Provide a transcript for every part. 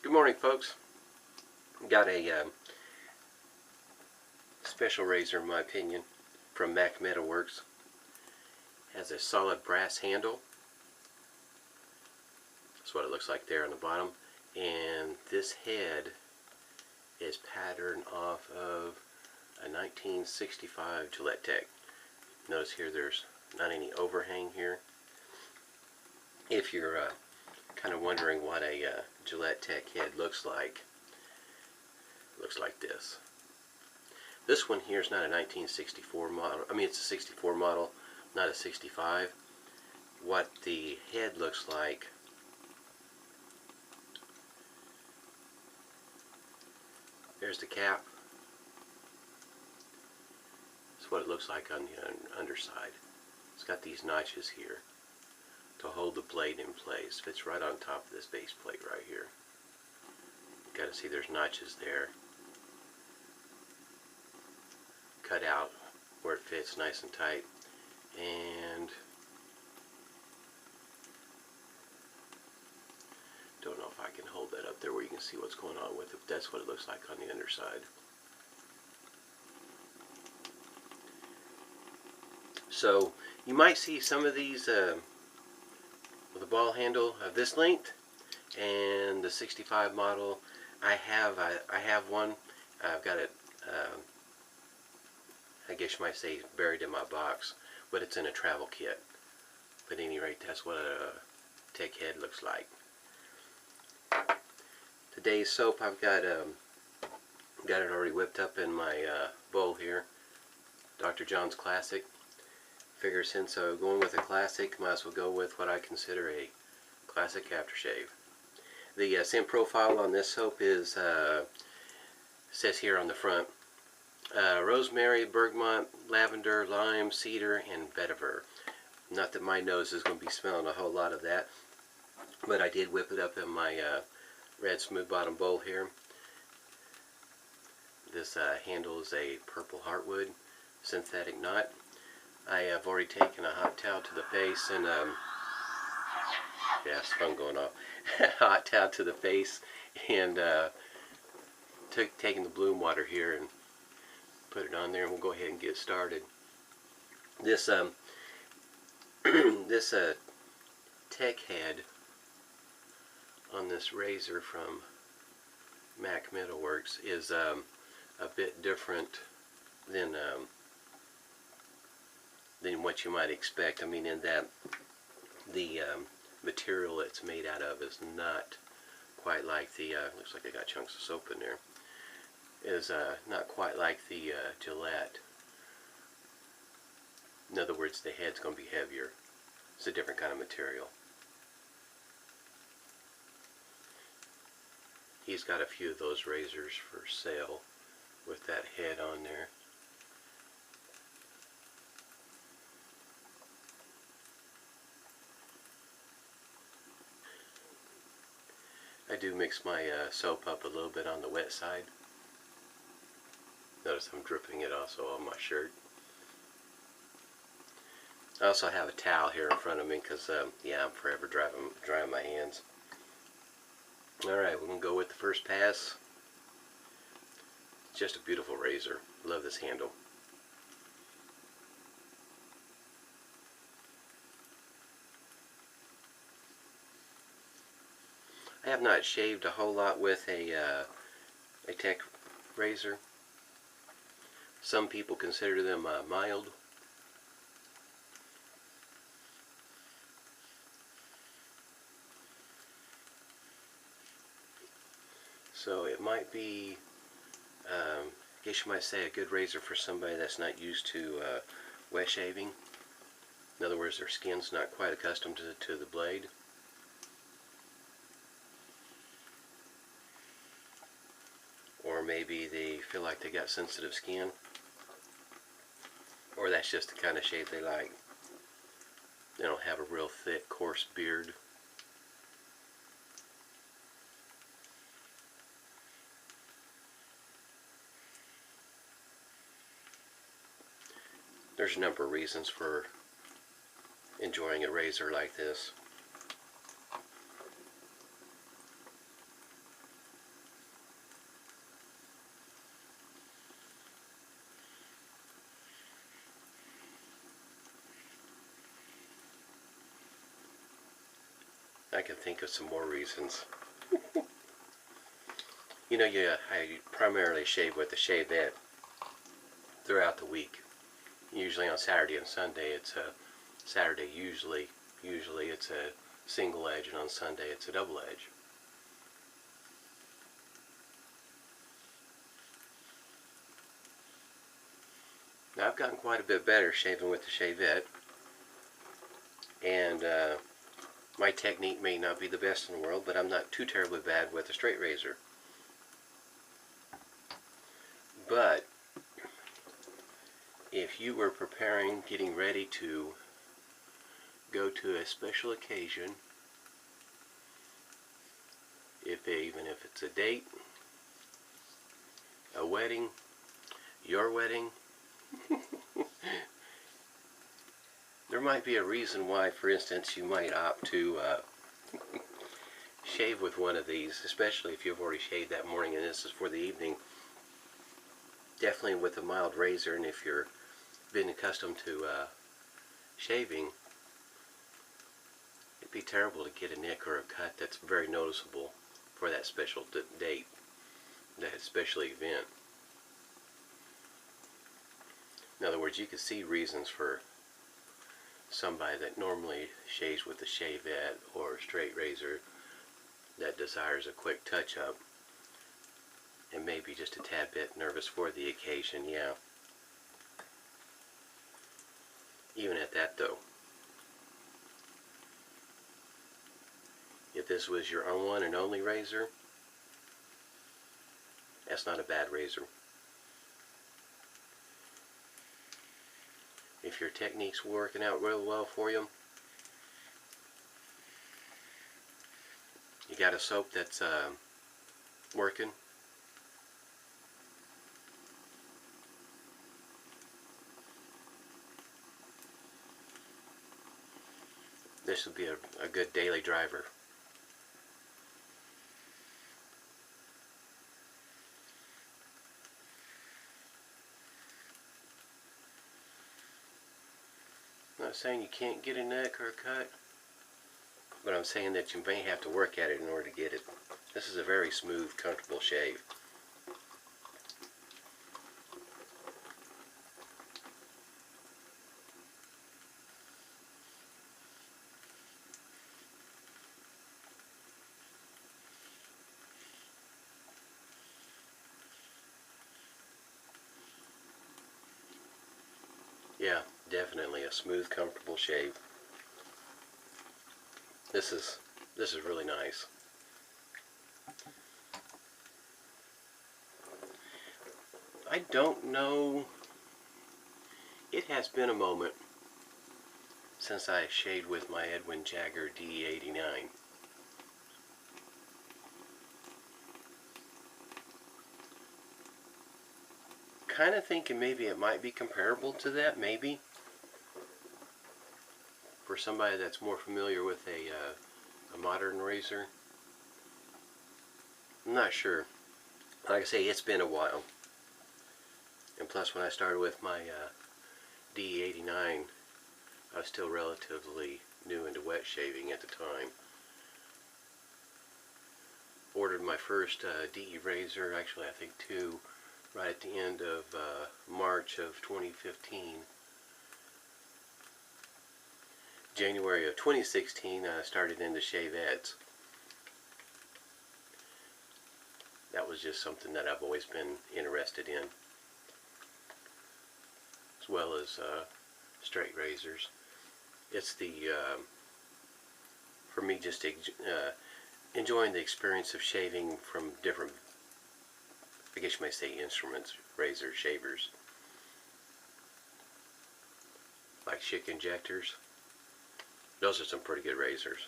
Good morning, folks. Got a special razor, in my opinion, from Mac Metalworks. Has a solid brass handle. That's what it looks like there on the bottom. And this head is patterned off of a 1965 Gillette Tech. Notice here there's not any overhang here. If you're kind of wondering what a Gillette Tech head looks like this. This one here is not a 1964 model. I mean, it's a 64 model, not a 65. What the head looks like, there's the cap. That's what it looks like on the underside. It's got these notches here to hold the blade in place. Fits right on top of this base plate right here. You got to see there's notches there. Cut out where it fits nice and tight. And don't know if I can hold that up there where you can see what's going on with it. That's what it looks like on the underside. So you might see some of these with a ball handle of this length, and the 65 model. I have one. I've got it. I guess you might say buried in my box, but it's in a travel kit. But at any rate, that's what a Tech head looks like. Today's soap, I've got it already whipped up in my bowl here. Dr. John's Classic. Figure since I'm going with a classic, might as well go with what I consider a classic aftershave. The scent profile on this soap is says here on the front: rosemary, bergamot, lavender, lime, cedar, and vetiver. Not that my nose is going to be smelling a whole lot of that, but I did whip it up in my red smooth bottom bowl here. This handle is a purple heartwood synthetic knot. I have already taken a hot towel to the face and yeah, it's fun going off. Hot towel to the face and taking the bloom water here and put it on there, and we'll go ahead and get started. This this Tech head on this razor from Mac Metalworks is a bit different than what you might expect. I mean, in that the material it's made out of is not quite like the looks like I got chunks of soap in there. Is not quite like the Gillette. In other words, the head's going to be heavier. It's a different kind of material. He's got a few of those razors for sale with that head on there. I do mix my soap up a little bit on the wet side. Notice I'm dripping it also on my shirt. I also have a towel here in front of me because yeah, I'm forever drying my hands. Alright, we're going to go with the first pass. It's just a beautiful razor. Love this handle. I have not shaved a whole lot with a Tech razor. Some people consider them mild. So it might be, I guess you might say, a good razor for somebody that's not used to wet shaving. In other words, their skin's not quite accustomed to the blade. Or maybe they feel like they got sensitive skin. Or that's just the kind of shave they like. They don't have a real thick, coarse beard. There's a number of reasons for enjoying a razor. razor like this. I can think of some more reasons. You know, I primarily shave with the shavette throughout the week. Usually on Saturday and Sunday, it's a Saturday usually it's a single edge, and on Sunday it's a double edge. Now I've gotten quite a bit better shaving with the shavette, and my technique may not be the best in the world, but I'm not too terribly bad with a straight razor. But if you were preparing, getting ready to go to a special occasion, even if it's a date, a wedding, your wedding, there might be a reason why, for instance, you might opt to shave with one of these, especially if you've already shaved that morning and this is for the evening. Definitely with a mild razor, and if you're been accustomed to shaving, it'd be terrible to get a nick or a cut that's very noticeable for that special date, that special event. In other words, you can see reasons for somebody that normally shaves with a shavette or a straight razor that desires a quick touch-up and maybe just a tad bit nervous for the occasion. Yeah. Even at that though, if this was your one and only razor, that's not a bad razor. If your technique's working out real well for you, you got a soap that's working, this would be a good daily driver. I'm not saying you can't get a neck or a cut, but I'm saying that you may have to work at it in order to get it. This is a very smooth, comfortable shave. Yeah, definitely a smooth, comfortable shave. This is really nice. I don't know. It has been a moment since I shaved with my Edwin Jagger D89. Kind of thinking maybe it might be comparable to that, maybe. For somebody that's more familiar with a modern razor. I'm not sure. Like I say, it's been a while. And plus, when I started with my D89, I was still relatively new into wet shaving at the time. Ordered my first DE razor, actually I think two, right at the end of March of 2015. January of 2016, I started into shavettes. That was just something that I've always been interested in, as well as straight razors. It's the, for me, just enjoying the experience of shaving from different, I guess you might say, instruments, razor shavers, like Schick injectors. Those are some pretty good razors.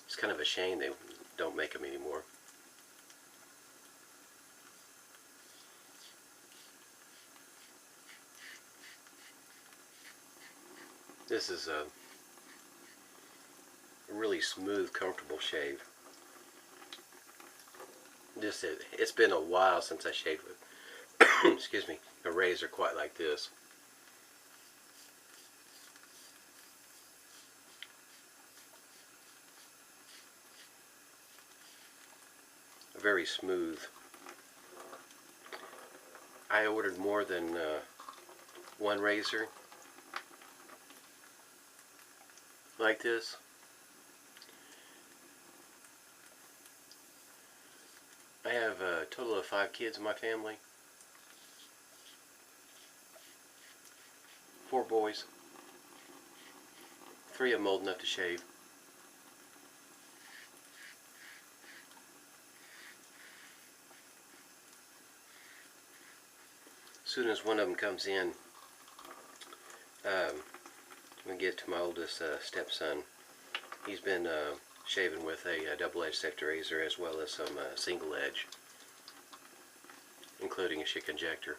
It's kind of a shame they don't make them anymore. This is a really smooth, comfortable shave. It's been a while since I shaved with excuse me, a razor quite like this. very smooth. I ordered more than one razor like this. I have a total of 5 kids in my family. 4 boys. 3 of them old enough to shave. As soon as one of them comes in, I'm going to get to my oldest stepson. He's been shaving with a double-edged sector razor as well as some single edge, including a Schick injector.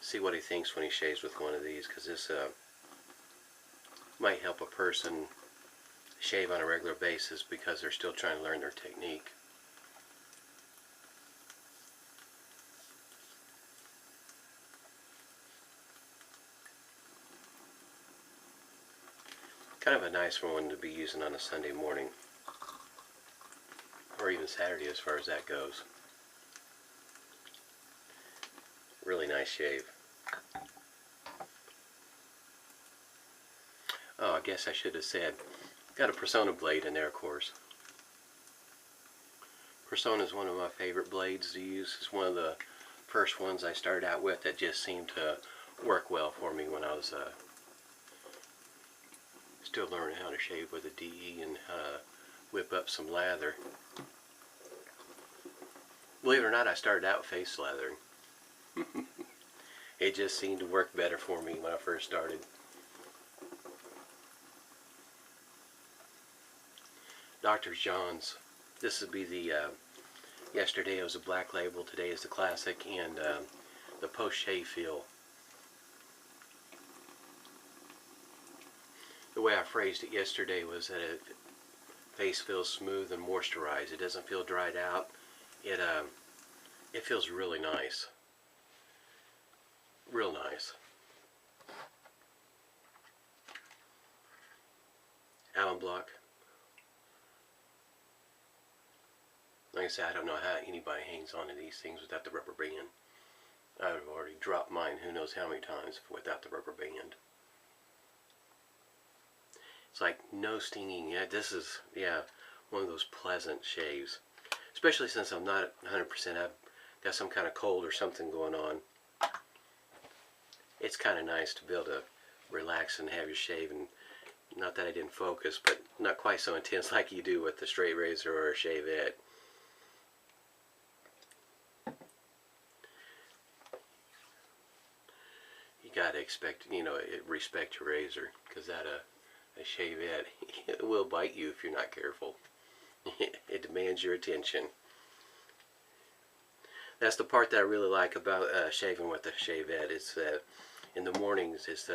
See what he thinks when he shaves with one of these, because this might help a person shave on a regular basis because they're still trying to learn their technique. Kind of a nice one to be using on a Sunday morning, or even Saturday as far as that goes. Really nice shave. Oh, I guess I should have said, got a Personna blade in there, of course. Personna is one of my favorite blades to use. It's one of the first ones I started out with that just seemed to work well for me when I was still learning how to shave with a DE and how to whip up some lather. Believe it or not, I started out face lathering. It just seemed to work better for me when I first started. Dr. John's. This would be the, yesterday it was a black label, today is the classic, and the post-shave feel. The way I phrased it yesterday was that face feels smooth and moisturized. It doesn't feel dried out. It feels really nice. Real nice. Allen block. Like I said, I don't know how anybody hangs on to these things without the rubber band. I've already dropped mine who knows how many times without the rubber band. It's like no stinging. Yeah, this is, yeah, one of those pleasant shaves. Especially since I'm not 100%, I've got some kind of cold or something going on. It's kind of nice to be able to relax and have your shave, and not that I didn't focus, but not quite so intense like you do with the straight razor or a shavette. You gotta expect, you know, respect your razor, because that a shavette, it will bite you if you're not careful. It demands your attention. That's the part that I really like about shaving with the shavette. It's in the mornings, it's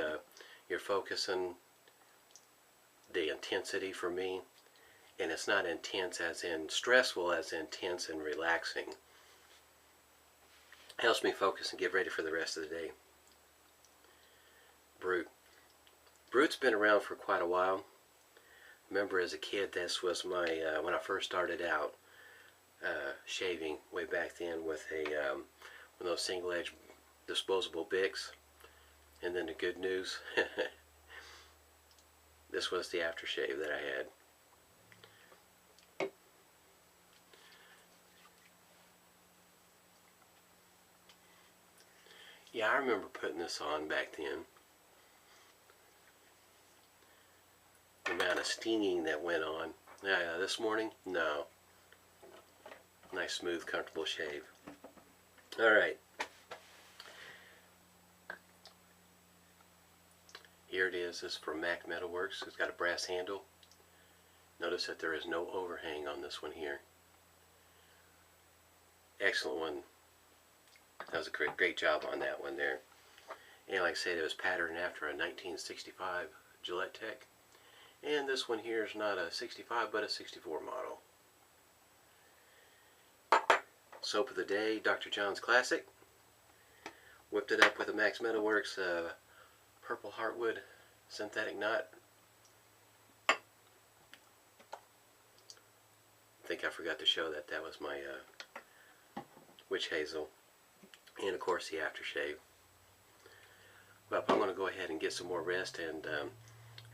you're focusing the intensity for me, and it's not intense as in stressful, as intense and relaxing. It helps me focus and get ready for the rest of the day. Brut. Brut's been around for quite a while. Remember as a kid, this was my when I first started out shaving way back then with one of those single edge disposable Bics. And then the good news, this was the aftershave that I had. Yeah, I remember putting this on back then. The amount of stinging that went on. Yeah, this morning, no. Nice, smooth, comfortable shave. Alright. Here it is. This is from Mac Metalworks. It's got a brass handle. Notice that there is no overhang on this one here. Excellent one. That was a great job on that one there. And like I said, it was patterned after a 1965 Gillette Tech. And this one here is not a 65 but a 64 model. Soap of the day, Dr. John's Classic. Whipped it up with a Mac Metalworks Purple Heartwood synthetic knot. I think I forgot to show that that was my witch hazel, and of course the aftershave. Well, I'm going to go ahead and get some more rest, and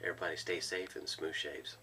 everybody stay safe and smooth shaves.